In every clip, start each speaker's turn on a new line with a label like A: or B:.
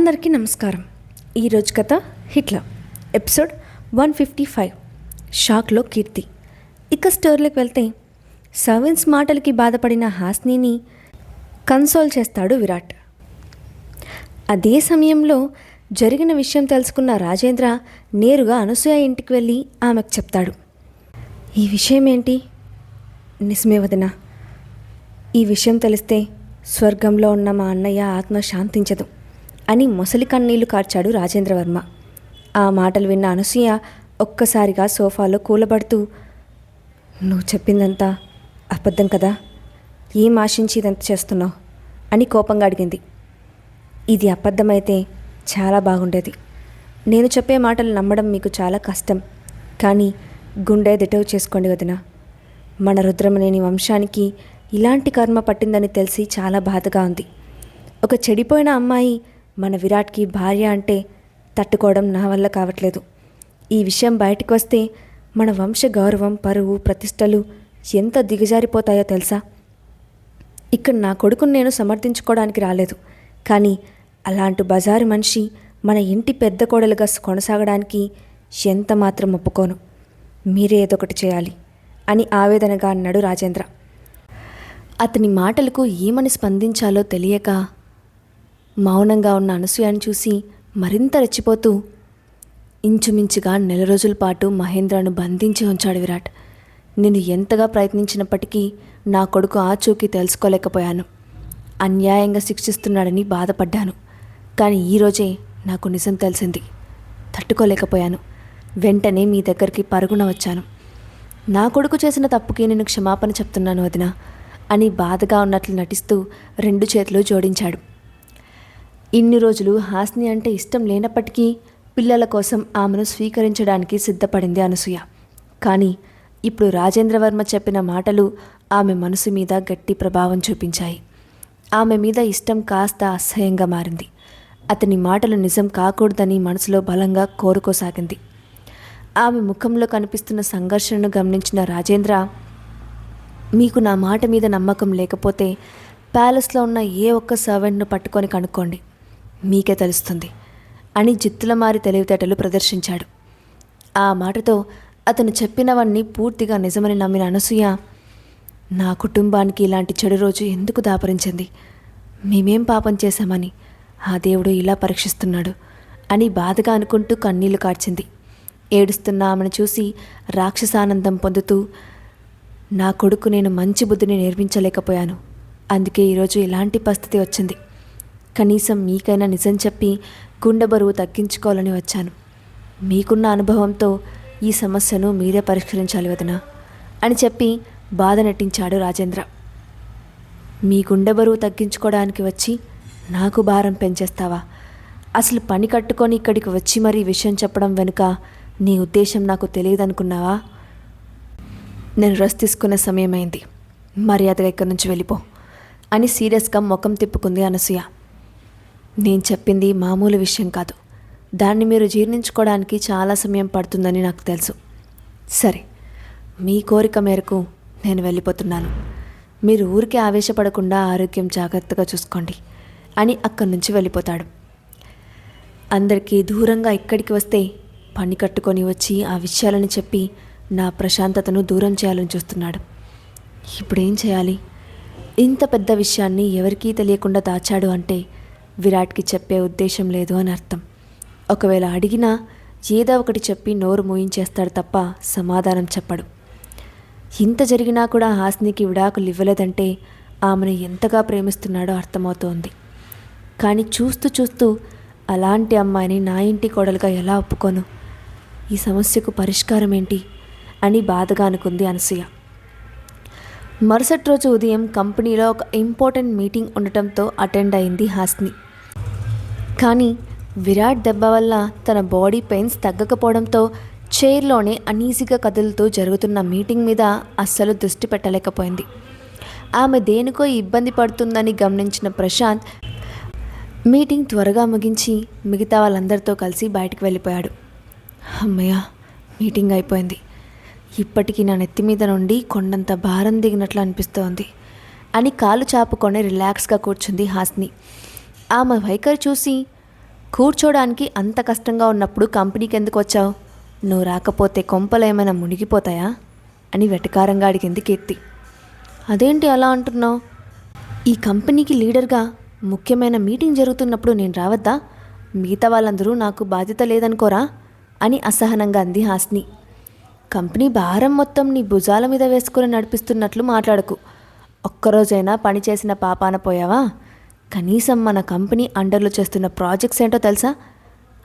A: అందరికీ నమస్కారం. ఈరోజు కథ హిట్లర్ ఎపిసోడ్ 155 షాక్లో కీర్తి. ఇక స్టోరీలోకి వెళ్తే సర్వెంట్స్ మాటలకి బాధపడిన హాస్నీని కన్సోల్ చేస్తాడు విరాట్. అదే సమయంలో జరిగిన విషయం తెలుసుకున్న రాజేంద్ర నేరుగా అనసూయ ఇంటికి వెళ్ళి ఆమెకు చెప్తాడు. ఈ విషయం ఏంటి? నిజమే వదినా, ఈ విషయం తెలిస్తే స్వర్గంలో ఉన్న మా అన్నయ్య ఆత్మ శాంతించదు అని మొసలి కన్నీళ్లు కార్చాడు రాజేంద్రవర్మ. ఆ మాటలు విన్న అనసూయ ఒక్కసారిగా సోఫాలో కూలబడుతూ, నువ్వు చెప్పిందంతా అబద్ధం కదా, ఏం ఆశించి ఇదంతా చేస్తున్నావు అని కోపంగా అడిగింది. ఇది అబద్ధమైతే చాలా బాగుండేది. నేను చెప్పే మాటలు నమ్మడం మీకు చాలా కష్టం, కానీ గుండె దిటవు చేసుకోండి వదినా. మన రుద్రమనేని వంశానికి ఇలాంటి కర్మ పట్టిందని తెలిసి చాలా బాధగా ఉంది. ఒక చెడిపోయిన అమ్మాయి మన విరాట్కి భార్య అంటే తట్టుకోవడం నా వల్ల కావట్లేదు. ఈ విషయం బయటకు వస్తే మన వంశ గౌరవం, పరువు, ప్రతిష్టలు ఎంత దిగజారిపోతాయో తెలుసా? ఇక్కడ నా కొడుకును నేను సమర్థించుకోవడానికి రాలేదు, కానీ అలాంటి బజారు మనిషి మన ఇంటి పెద్ద కోడలుగా కొనసాగడానికి ఎంత మాత్రం ఒప్పుకోను. మీరే ఏదొకటి చేయాలి అని ఆవేదనగా అన్నాడు రాజేంద్ర. అతని మాటలకు ఏమని స్పందించాలో తెలియక మౌనంగా ఉన్న అనసూయను చూసి మరింత రెచ్చిపోతూ, ఇంచుమించుగా 4 రోజుల పాటు మహేంద్రను బంధించి ఉంచాడు విరాట్. నేను ఎంతగా ప్రయత్నించినప్పటికీ నా కొడుకు ఆచూకీ తెలుసుకోలేకపోయాను. అన్యాయంగా శిక్షిస్తున్నాడని బాధపడ్డాను. కానీ ఈరోజే నాకు నిజం తెలిసింది. తట్టుకోలేకపోయాను. వెంటనే మీ దగ్గరికి పరుగున వచ్చాను. నా కొడుకు చేసిన తప్పుకి నేను క్షమాపణ చెప్తున్నాను వదినా అని బాధగా ఉన్నట్లు నటిస్తూ 2 చేతులు జోడించాడు. ఇన్ని రోజులు హాస్ని అంటే ఇష్టం లేనప్పటికీ పిల్లల కోసం ఆమెను స్వీకరించడానికి సిద్ధపడింది అనసూయ. కానీ ఇప్పుడు రాజేంద్రవర్మ చెప్పిన మాటలు ఆమె మనసు మీద గట్టి ప్రభావం చూపించాయి. ఆమె మీద ఇష్టం కాస్త అసహ్యంగా మారింది. అతని మాటలు నిజం కాకూడదని మనసులో బలంగా కోరుకోసాగింది. ఆమె ముఖంలో కనిపిస్తున్న సంఘర్షణను గమనించిన రాజేంద్ర, మీకు నా మాట మీద నమ్మకం లేకపోతే ప్యాలెస్లో ఉన్న ఏ ఒక్క సర్వెంట్ను పట్టుకొని కనుక్కోండి, మీకే తెలుస్తుంది అని జిత్తులమారి తెలివితేటలు ప్రదర్శించాడు. ఆ మాటతో అతను చెప్పినవన్నీ పూర్తిగా నిజమని నమ్మిన అనసూయ, నా కుటుంబానికి ఇలాంటి చెడు రోజు ఎందుకు దాపరించింది? మేమేం పాపం చేశామని ఆ దేవుడు ఇలా పరీక్షిస్తున్నాడు అని బాధగా అనుకుంటూ కన్నీళ్లు కార్చింది. ఏడుస్తున్న ఆమెను చూసి రాక్షసానందం పొందుతూ, నా కొడుకు నేను మంచి బుద్ధిని నేర్పించలేకపోయాను, అందుకే ఈరోజు ఇలాంటి పరిస్థితి వచ్చింది. కనీసం మీకైనా నిజం చెప్పి గుండె బరువు తగ్గించుకోవాలని వచ్చాను. మీకున్న అనుభవంతో ఈ సమస్యను మీరే పరిష్కరించాలి వదినా అని చెప్పి బాధ నటించాడు రాజేంద్ర. మీ గుండె బరువు తగ్గించుకోవడానికి వచ్చి నాకు భారం పెంచేస్తావా? అసలు పని కట్టుకొని ఇక్కడికి వచ్చి మరీ విషయం చెప్పడం వెనుక నీ ఉద్దేశం నాకు తెలియదనుకున్నావా? నేను రెస్ట్ తీసుకునే సమయమైంది, మర్యాదగా ఇక్కడి నుంచి వెళ్ళిపో అని సీరియస్గా ముఖం తిప్పుకుంది అనసూయ. నేను చెప్పింది మామూలు విషయం కాదు, దాన్ని మీరు జీర్ణించుకోవడానికి చాలా సమయం పడుతుందని నాకు తెలుసు. సరే, మీ కోరిక మేరకు నేను వెళ్ళిపోతున్నాను. మీరు ఊరికే ఆవేశపడకుండా ఆరోగ్యం జాగ్రత్తగా చూసుకోండి అని అక్కడి నుంచి వెళ్ళిపోతాడు. అందరికీ దూరంగా ఇక్కడికి వస్తే పని కట్టుకొని వచ్చి ఆ విషయాలను చెప్పి నా ప్రశాంతతను దూరం చేయాలని చూస్తున్నాడు. ఇప్పుడేం చేయాలి? ఇంత పెద్ద విషయాన్ని ఎవరికీ తెలియకుండా దాచాడు అంటే విరాట్కి చెప్పే ఉద్దేశం లేదు అని అర్థం. ఒకవేళ అడిగినా ఏదో ఒకటి చెప్పి నోరు మూయించేస్తాడు తప్ప సమాధానం చెప్పడు. ఇంత జరిగినా కూడా హాస్నికి విడాకులు ఇవ్వలేదంటే ఆమెను ఎంతగా ప్రేమిస్తున్నాడో అర్థమవుతోంది. కానీ చూస్తూ చూస్తూ అలాంటి అమ్మాయిని నా ఇంటి కోడలుగా ఎలా ఒప్పుకోను? ఈ సమస్యకు పరిష్కారం ఏంటి అని బాధగా అనుకుంది అనసూయ. మరుసటి రోజు ఉదయం కంపెనీలో ఒక ఇంపార్టెంట్ మీటింగ్ ఉండటంతో అటెండ్ అయింది హాస్ని. కానీ విరాట్ దెబ్బ వల్ల తన బాడీ పెయిన్స్ తగ్గకపోవడంతో చైర్లోనే అనీజీగా కదులుతూ జరుగుతున్న మీటింగ్ మీద అస్సలు దృష్టి పెట్టలేకపోయింది. ఆమె దేనికో ఇబ్బంది పడుతుందని గమనించిన ప్రశాంత్ మీటింగ్ త్వరగా ముగించి మిగతా వాళ్ళందరితో కలిసి బయటకు వెళ్ళిపోయాడు. అమ్మయ్య, మీటింగ్ అయిపోయింది. ఇప్పటికీ నా నెత్తి మీద నుండి కొండంత భారం దిగినట్లు అనిపిస్తోంది అని కాలు చాపుకొని రిలాక్స్గా కూర్చుంది హాస్ని. ఆమె వైఖరి చూసి కూర్చోడానికి అంత కష్టంగా ఉన్నప్పుడు కంపెనీకి ఎందుకు వచ్చావు? నువ్వు రాకపోతే కొంపలు ఏమైనా మునిగిపోతాయా అని వెటకారంగా అడిగింది కీర్తి. అదేంటి అలా అంటున్నావు? ఈ కంపెనీకి లీడర్గా ముఖ్యమైన మీటింగ్ జరుగుతున్నప్పుడు నేను రావద్దా? మిగతా వాళ్ళందరూ నాకు బాధ్యత లేదనుకోరా అని అసహనంగా అంది హాస్ని. కంపెనీ భారం మొత్తం నీ భుజాల మీద వేసుకుని నడిపిస్తున్నట్లు మాట్లాడకు. ఒక్కరోజైనా పని చేసిన పాపాన పోయావా? కనీసం మన కంపెనీ అండర్లో చేస్తున్న ప్రాజెక్ట్స్ ఏంటో తెలుసా?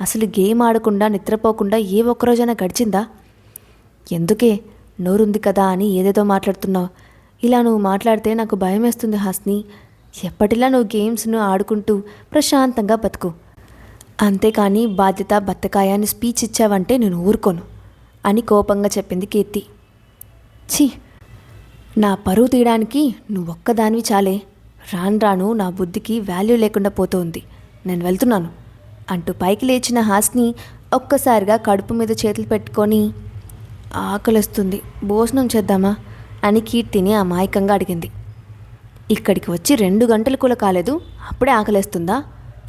A: అసలు గేమ్ ఆడకుండా నిద్రపోకుండా ఏ ఒక్కరోజైనా గడిచిందా? ఎందుకే నోరుంది కదా అని ఏదేదో మాట్లాడుతున్నావు? ఇలా నువ్వు మాట్లాడితే నాకు భయం వేస్తుంది హాస్ని. ఎప్పటిలా నువ్వు గేమ్స్ను ఆడుకుంటూ ప్రశాంతంగా బతుకు. అంతేకాని బాధ్యత బత్తకాయ అని స్పీచ్ ఇచ్చావంటే నేను ఊరుకోను అని కోపంగా చెప్పింది కీర్తి. ఛీ, నా పరువు తీయడానికి నువ్వొక్కదానివి చాలే. రాను రాను నా బుద్ధికి వాల్యూ లేకుండా పోతుంది. నేను వెళ్తున్నాను అంటూ పైకి లేచిన హాస్ని ఒక్కసారిగా కడుపు మీద చేతులు పెట్టుకొని ఆకలిస్తుంది, భోజనం చేద్దామా అని కీర్తిని అమాయకంగా అడిగింది. ఇక్కడికి వచ్చి 2 గంటలు కూడా కాలేదు, అప్పుడే ఆకలేస్తుందా?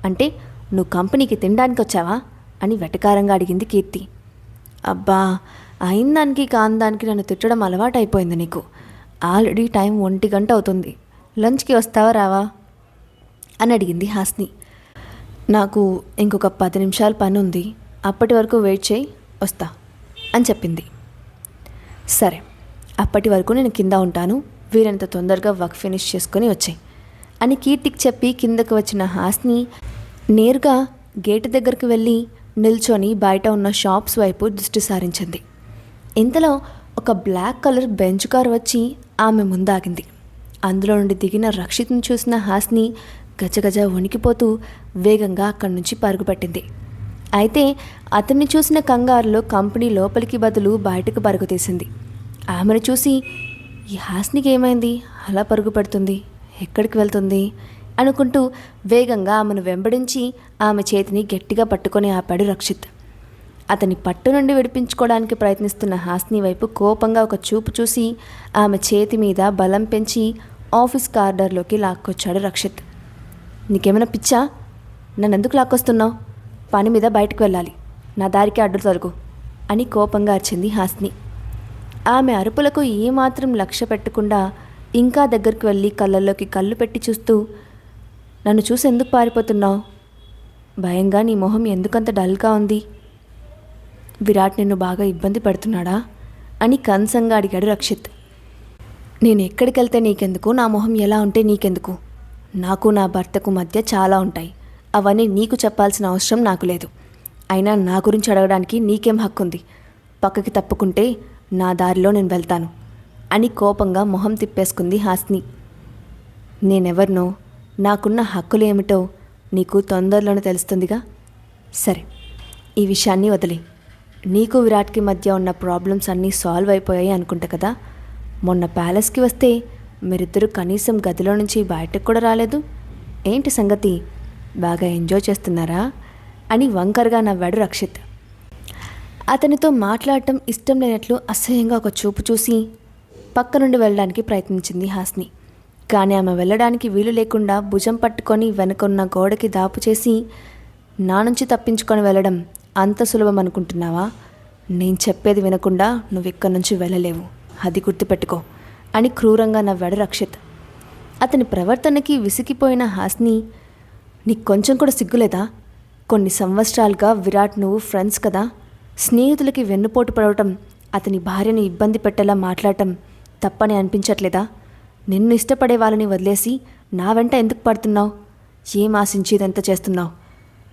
A: అంటే నువ్వు కంపెనీకి తినడానికి వచ్చావా అని వెటకారంగా అడిగింది కీర్తి. అబ్బా, అయిన దానికి కాని దానికి నన్ను తిట్టడం అలవాటైపోయింది నీకు. ఆల్రెడీ టైం 1 గంట అవుతుంది. లంచ్కి వస్తావా రావా అని అడిగింది హాస్ని. నాకు ఇంకొక 10 నిమిషాలు పని ఉంది, అప్పటి వరకు వెయిట్ చేయి, వస్తా అని చెప్పింది. సరే, అప్పటి వరకు నేను కింద ఉంటాను, వీరంత తొందరగా వర్క్ ఫినిష్ చేసుకొని వచ్చాయి అని కీర్తికి చెప్పి కిందకు వచ్చిన హాస్ని నేరుగా గేటు దగ్గరికి వెళ్ళి నిల్చొని బయట ఉన్న షాప్స్ వైపు దృష్టి సారించింది. ఇంతలో ఒక బ్లాక్ కలర్ బెంచ్ కార్ వచ్చి ఆమె ముందాగింది. అందులో నుండి దిగిన రక్షిత్ని చూసిన హాస్ని గజగజ వణికిపోతూ వేగంగా అక్కడి నుంచి పరుగుపెట్టింది. అయితే అతన్ని చూసిన కంగారులో కంపెనీ లోపలికి బదులు బయటకు పరుగు తీసింది. ఆమెను చూసి ఈ హాస్నికి ఏమైంది, అలా పరుగు పెడుతుంది, ఎక్కడికి వెళ్తుంది అనుకుంటూ వేగంగా ఆమెను వెంబడించి ఆమె చేతిని గట్టిగా పట్టుకొని ఆపాడు రక్షిత్. అతని పట్టు నుండి విడిపించుకోవడానికి ప్రయత్నిస్తున్న హాస్ని వైపు కోపంగా ఒక చూపు చూసి ఆమె చేతి మీద బలం పెంచి ఆఫీస్ కార్డర్లోకి లాక్కొచ్చాడు రక్షిత్. నీకేమైనా పిచ్చా? నన్ను ఎందుకు లాక్కొస్తున్నావు? పని మీద బయటకు వెళ్ళాలి, నా దారికి అడ్డు తొలగు అని కోపంగా అరిచింది హాస్ని. ఆమె అరుపులకు ఏమాత్రం లక్ష్య పెట్టకుండా ఇంకా దగ్గరికి వెళ్ళి కళ్ళల్లోకి కళ్ళు పెట్టి చూస్తూ, నన్ను చూసి ఎందుకు పారిపోతున్నావు? భయంగా నీ మొహం ఎందుకంత డల్గా ఉంది? విరాట్ నిన్ను బాగా ఇబ్బంది పెడుతున్నాడా అని కన్సంగా అడిగాడు రక్షిత్. నేను ఎక్కడికి వెళ్తే నీకెందుకు, నా మొహం ఎలా ఉంటే నీకెందుకు? నాకు నా భర్తకు మధ్య చాలా ఉంటాయి, అవన్నీ నీకు చెప్పాల్సిన అవసరం నాకు లేదు. అయినా నా గురించి అడగడానికి నీకేం హక్కు ఉంది? పక్కకి తప్పుకుంటే నా దారిలో నేను వెళ్తాను అని కోపంగా మొహం తిప్పేసుకుంది హాస్ని. నేనెవరినో, నాకున్న హక్కులు ఏమిటో నీకు తొందరలోనే తెలుస్తుందిగా. సరే, ఈ విషయాన్ని వదిలే. నీకు విరాట్కి మధ్య ఉన్న ప్రాబ్లమ్స్ అన్నీ సాల్వ్ అయిపోయాయి అనుకుంటా కదా. మొన్న ప్యాలెస్కి వస్తే మీరిద్దరూ కనీసం గదిలో నుంచి బయటకు కూడా రాలేదు. ఏంటి సంగతి, బాగా ఎంజాయ్ చేస్తున్నారా అని వంకరగా నవ్వాడు రక్షిత్. అతనితో మాట్లాడటం ఇష్టం లేనట్లు అసహ్యంగా ఒక చూపు చూసి పక్క నుండి వెళ్ళడానికి ప్రయత్నించింది హాస్ని. కానీ ఆమె వెళ్ళడానికి వీలు లేకుండా భుజం పట్టుకొని వెనుకున్న గోడకి దాపు చేసి, నా నుంచి తప్పించుకొని వెళ్ళడం అంత సులభం అనుకుంటున్నావా? నేను చెప్పేది వినకుండా నువ్వు ఇక్కడి నుంచి వెళ్ళలేవు, అది గుర్తుపెట్టుకో అని క్రూరంగా నవ్వాడు రక్షిత్. అతని ప్రవర్తనకి విసిగిపోయిన హాస్ని, నీకు కొంచెం కూడా సిగ్గులేదా? కొన్ని సంవత్సరాలుగా విరాట్ నువ్వు ఫ్రెండ్స్ కదా. స్నేహితులకి వెన్నుపోటు పడవటం, అతని భార్యను ఇబ్బంది పెట్టేలా మాట్లాడటం తప్పని అనిపించట్లేదా? నిన్ను ఇష్టపడే వాళ్ళని వదిలేసి నా వెంట ఎందుకు పడుతున్నావు? ఏం ఆశించి ఇదంతా చేస్తున్నావు?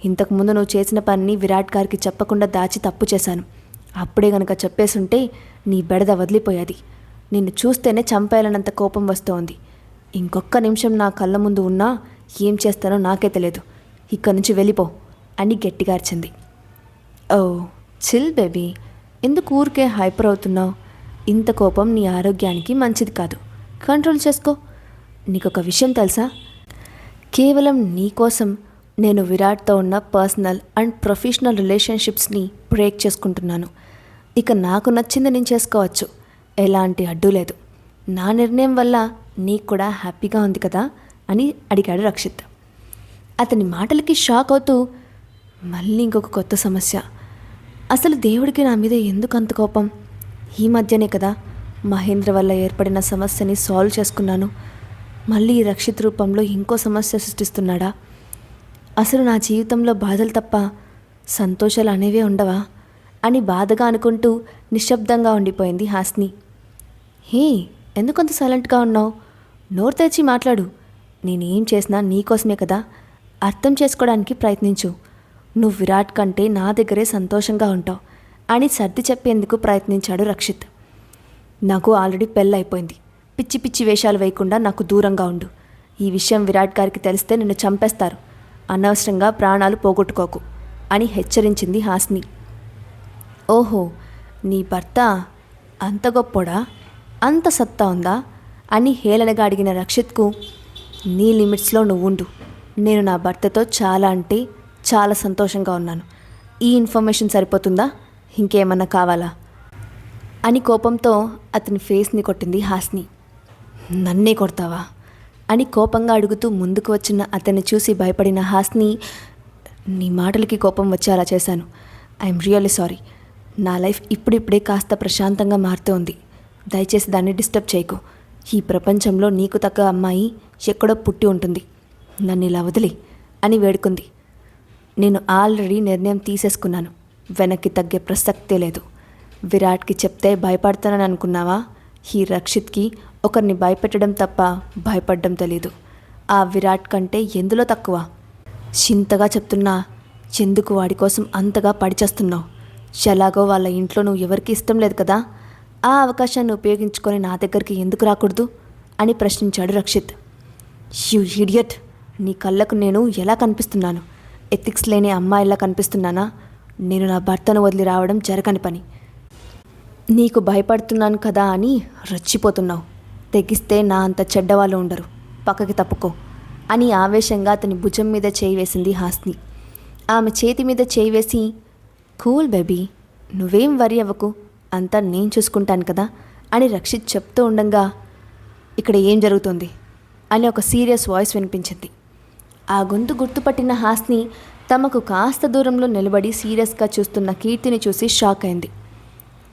A: ఇంతకుముందు నువ్వు చేసిన పనిని విరాట్ గారికి చెప్పకుండా దాచి తప్పు చేశాను. అప్పుడే గనక చెప్పేసుంటే నీ బెడద వదిలిపోయేది. నిన్ను చూస్తేనే చంపేయాలన్నంత కోపం వస్తోంది. ఇంకొక్క నిమిషం నా కళ్ళ ముందు ఉన్నా ఏం చేస్తానో నాకే తెలియదు. ఇక్కడి నుంచి వెళ్ళిపో అని గట్టిగా అరిచింది. ఓ చిల్ బేబీ, ఎందుకు ఊరికే హైపర్ అవుతున్నావు? ఇంత కోపం నీ ఆరోగ్యానికి మంచిది కాదు, కంట్రోల్ చేసుకో. నీకొక విషయం తెలుసా? కేవలం నీ కోసం నేను విరాట్తో ఉన్న పర్సనల్ అండ్ ప్రొఫెషనల్ రిలేషన్షిప్స్ని బ్రేక్ చేసుకుంటున్నాను. ఇక నాకు నచ్చింది నేను చేసుకోవచ్చు, ఎలాంటి అడ్డు లేదు. నా నిర్ణయం వల్ల నీకు కూడా హ్యాపీగా ఉంది కదా అని అడిగాడు రక్షిత్. అతని మాటలకి షాక్ అవుతూ, మళ్ళీ ఇంకొక కొత్త సమస్య. అసలు దేవుడికి నా మీద ఎందుకు అంత కోపం? ఈ మధ్యనే కదా మహేంద్ర వల్ల ఏర్పడిన సమస్యని సాల్వ్ చేసుకున్నాను. మళ్ళీ ఈ రక్షిత్ రూపంలో ఇంకో సమస్య సృష్టిస్తున్నాడా? అసలు నా జీవితంలో బాధలు తప్ప సంతోషాలు అనేవే ఉండవా అని బాధగా అనుకుంటూ నిశ్శబ్దంగా ఉండిపోయింది హాస్ని. హే, ఎందుకంత సైలెంట్గా ఉన్నావు? నోరు తెరిచి మాట్లాడు. నేనేం చేసినా నీకోసమే కదా. అర్థం చేసుకోవడానికి ప్రయత్నించు. నువ్వు విరాట్ కంటే నా దగ్గరే సంతోషంగా ఉంటావు అని సర్ది చెప్పేందుకు ప్రయత్నించాడు రక్షిత్. నాకు ఆల్రెడీ పెళ్ళైపోయింది. పిచ్చి పిచ్చి వేషాలు వేయకుండా నాకు దూరంగా ఉండు. ఈ విషయం విరాట్ గారికి తెలిస్తే నిన్ను చంపేస్తారు. అనవసరంగా ప్రాణాలు పోగొట్టుకోకు అని హెచ్చరించింది హాస్ని. ఓహో, నీ భర్త అంత గొప్పోడా? అంత సత్తా ఉందా అని హేళనగా అడిగిన రక్షిత్కు, నీ లిమిట్స్లో నువ్వుండు. నేను నా భర్తతో చాలా అంటే చాలా సంతోషంగా ఉన్నాను. ఈ ఇన్ఫర్మేషన్ సరిపోతుందా? ఇంకేమన్నా కావాలా అని కోపంతో అతని ఫేస్ని కొట్టింది హాస్ని. నన్నే కొడతావా అని కోపంగా అడుగుతూ ముందుకు వచ్చిన అతన్ని చూసి భయపడిన హాస్ని, నీ మాటలకి కోపం వచ్చి అలా చేశాను. I'm really sorry. నా లైఫ్ ఇప్పుడిప్పుడే కాస్త ప్రశాంతంగా మారుతోంది. దయచేసి దాన్ని డిస్టర్బ్ చేయకు. ఈ ప్రపంచంలో నీకు తగ్గ అమ్మాయి ఎక్కడో పుట్టి ఉంటుంది. నన్ను ఇలా వదిలి అని వేడుకుంది. నేను ఆల్రెడీ నిర్ణయం తీసేసుకున్నాను. వెనక్కి తగ్గే ప్రసక్తే లేదు. విరాట్కి చెప్తే భయపడతానని అనుకున్నావా? ఈ రక్షిత్కి ఒకరిని భయపెట్టడం తప్ప భయపడడం తెలీదు. ఆ విరాట్ కంటే ఎందులో తక్కువ? చింతగా చెప్తున్నా, ఎందుకు వాడి కోసం అంతగా పడిచేస్తున్నావు? ఎలాగో వాళ్ళ ఇంట్లో నువ్వు ఎవరికి ఇష్టం లేదు కదా. ఆ అవకాశాన్ని ఉపయోగించుకొని నా దగ్గరికి ఎందుకు రాకూడదు అని ప్రశ్నించాడు రక్షిత్. యూ ఇడియట్, నీ కళ్ళకు నేను ఎలా కనిపిస్తున్నాను? ఎథిక్స్ లేని అమ్మాయిలా కనిపిస్తున్నానా? నేను నా భర్తను వదిలి రావడం జరగని పని. నీకు భయపడుతున్నాను కదా అని రెచ్చిపోతున్నావు. తెగిస్తే నా అంత చెడ్డవాళ్ళు ఉండరు. పక్కకి తప్పుకో అని ఆవేశంగా అతని భుజం మీద చేయి వేసింది హాస్ని. ఆమె చేతి మీద చేయి వేసి, కూల్ బేబీ, నువ్వేం వరి అవ్వకు, అంతా నేను చూసుకుంటాను కదా అని రక్షిత్ చెప్తూ ఉండగా, ఇక్కడ ఏం జరుగుతుంది అని ఒక సీరియస్ వాయిస్ వినిపించింది. ఆ గొంతు గుర్తుపట్టిన హాస్ని తమకు కాస్త దూరంలో నిలబడి సీరియస్గా చూస్తున్న కీర్తిని చూసి షాక్ అయింది.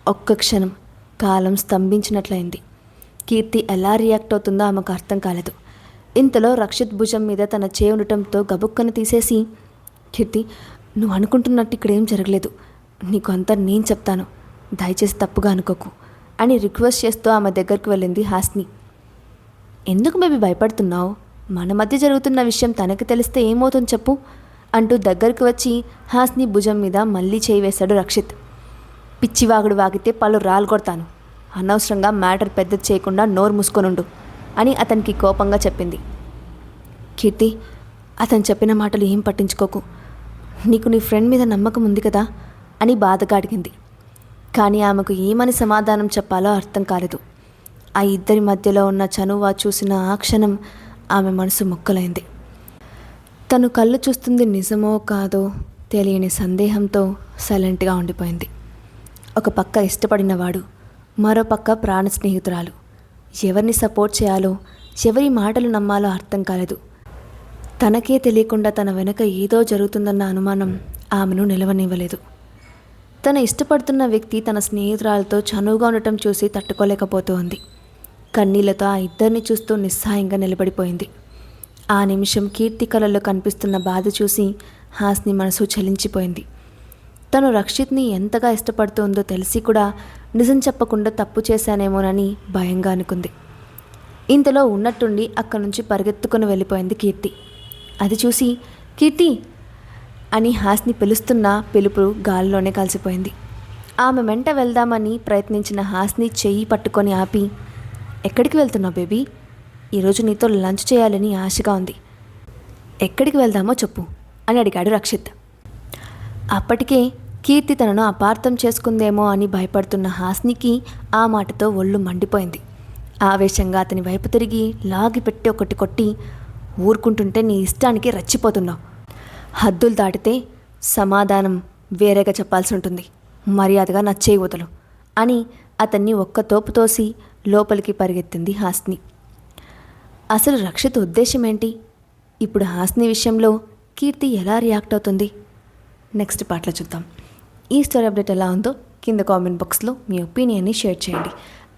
A: ఒక్క క్షణం కాలం స్తంభించినట్లయింది. కీర్తి ఎలా రియాక్ట్ అవుతుందో ఆమెకు అర్థం కాలేదు. ఇంతలో రక్షిత్ భుజం మీద తన చేయి ఉండటంతో గబుక్కను తీసేసి, కీర్తి, నువ్వు అనుకుంటున్నట్టు ఇక్కడేం జరగలేదు. నీకు అంతా నేను చెప్తాను. దయచేసి తప్పుగా అనుకోకు అని రిక్వెస్ట్ చేస్తూ ఆమె దగ్గరికి వెళ్ళింది హాస్ని. ఎందుకు బేబీ భయపడుతున్నావు? మన మధ్య జరుగుతున్న విషయం తనకి తెలిస్తే ఏమవుతుంది చెప్పు అంటూ దగ్గరికి వచ్చి హాస్ని భుజం మీద మళ్ళీ చేయి వేశాడు రక్షిత్. పిచ్చివాగుడు వాగితే పళ్ళు రాలు కొడతాను. అనవసరంగా మ్యాటర్ పెద్దది చేయకుండా నోరు మూసుకొనుండు అని అతనికి కోపంగా చెప్పింది. కీర్తి, అతను చెప్పిన మాటలు ఏం పట్టించుకోకు. నీకు నీ ఫ్రెండ్ మీద నమ్మకం ఉంది కదా అని బాధగా అడిగింది. కానీ ఆమెకు ఏమని సమాధానం చెప్పాలో అర్థం కాలేదు. ఆ ఇద్దరి మధ్యలో ఉన్న చనువ చూసిన ఆ క్షణం ఆమె మనసు మొక్కలైంది. తను కళ్ళు చూస్తుంది నిజమో కాదో తెలియని సందేహంతో సైలెంట్గా ఉండిపోయింది. ఒక పక్క ఇష్టపడినవాడు, మరో పక్క ప్రాణ స్నేహితురాలు. ఎవరిని సపోర్ట్ చేయాలో, ఎవరి మాటలు నమ్మాలో అర్థం కాలేదు. తనకే తెలియకుండా తన వెనక ఏదో జరుగుతుందన్న అనుమానం ఆమెను నిలవనివ్వలేదు. తన ఇష్టపడుతున్న వ్యక్తి తన స్నేహితురాలతో చనువుగా ఉండటం చూసి తట్టుకోలేకపోతోంది. కన్నీళ్లతో ఆ ఇద్దరిని చూస్తూ నిస్సహాయంగా నిలబడిపోయింది. ఆ నిమిషం కీర్తి కళల్లో కనిపిస్తున్న బాధ చూసి హాస్ని మనసు చలించిపోయింది. తను రక్షిత్ని ఎంతగా ఇష్టపడుతోందో తెలిసి కూడా నిజం చెప్పకుండా తప్పు చేశానేమోనని భయంగా అనుకుంది. ఇంతలో ఉన్నట్టుండి అక్కడి నుంచి పరిగెత్తుకుని వెళ్ళిపోయింది కీర్తి. అది చూసి, కీర్తి అని హాస్ని పిలుస్తున్న పిలుపు గాలిలోనే కలిసిపోయింది. ఆమె వెంట వెళ్దామని ప్రయత్నించిన హాస్ని చెయ్యి పట్టుకొని ఆపి, ఎక్కడికి వెళ్తున్నావు బేబీ? ఈరోజు నీతో లంచ్ చేయాలని ఆశగా ఉంది. ఎక్కడికి వెళ్దామో చెప్పు అని అడిగాడు రక్షిత్. అప్పటికే కీర్తి తనను అపార్థం చేసుకుందేమో అని భయపడుతున్న హాస్నికి ఆ మాటతో ఒళ్ళు మండిపోయింది. ఆవేశంగా అతని వైపు తిరిగి లాగి పెట్టి ఒకటి కొట్టి, ఊరుకుంటుంటే నీ ఇష్టానికి రెచ్చిపోతున్నావు. హద్దులు దాటితే సమాధానం వేరేగా చెప్పాల్సి ఉంటుంది. మర్యాదగా నచ్చేయి వదలు అని అతన్ని ఒక్క తోపు తోసి లోపలికి పరిగెత్తింది హాస్ని. అసలు రక్షిత్ ఉద్దేశం ఏంటి? ఇప్పుడు హాస్ని విషయంలో కీర్తి ఎలా రియాక్ట్ అవుతుంది? నెక్స్ట్ పార్ట్లో చూద్దాం. ఈ స్టోరీ అప్డేట్ ఎలా ఉందో కింద కామెంట్ బాక్స్లో మీ ఒపీనియన్ని షేర్ చేయండి.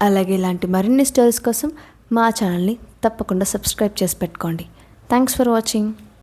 A: అలాగే ఇలాంటి మరిన్ని స్టోరీస్ కోసం మా ఛానల్ని తప్పకుండా సబ్స్క్రైబ్ చేసి పెట్టుకోండి. Thanks for watching.